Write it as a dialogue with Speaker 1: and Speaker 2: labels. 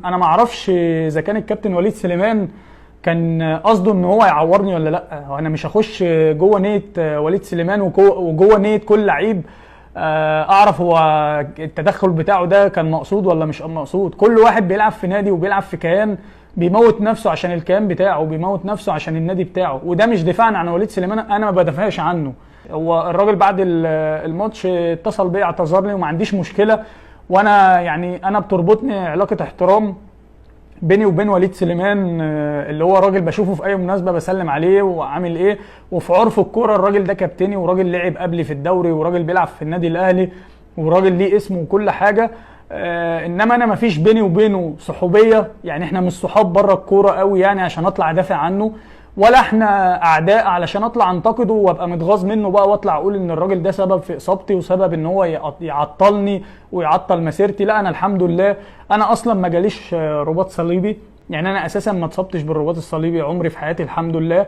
Speaker 1: انا ما اعرفش اذا كان الكابتن وليد سليمان كان قصده ان هو يعورني ولا لا. انا مش هخش جوه نيه وليد سليمان وجوه نيه كل لعيب اعرف هو التدخل بتاعه ده كان مقصود ولا مش مقصود. كل واحد بيلعب في نادي وبيلعب في كيان بيموت نفسه عشان الكيان بتاعه، بيموت نفسه عشان النادي بتاعه، وده مش دفاعا عن وليد سليمان، انا ما بدافعش عنه. هو الراجل بعد الماتش اتصل بيا اعتذر لي وما عنديش مشكله، وانا يعني انا بتربطني علاقه احترام بيني وبين وليد سليمان، اللي هو راجل بشوفه في اي مناسبه بسلم عليه وعامل ايه، وفي عرف الكوره الراجل ده كابتني وراجل لعب قبلي في الدوري وراجل بيلعب في النادي الاهلي وراجل ليه اسمه وكل حاجه. انما انا مفيش بيني وبينه صحوبيه، يعني احنا مش صحاب بره الكوره قوي يعني عشان اطلع ادافع عنه، ولا احنا اعداء علشان اطلع انتقده وابقى متغاظ منه بقى واطلع اقول ان الراجل ده سبب في اصابتي وسبب ان هو يعطلني ويعطل مسيرتي. لا انا الحمد لله انا اصلا ما جاليش رباط صليبي، يعني انا اساسا ما اتصبتش بالرباط الصليبي عمري في حياتي الحمد لله.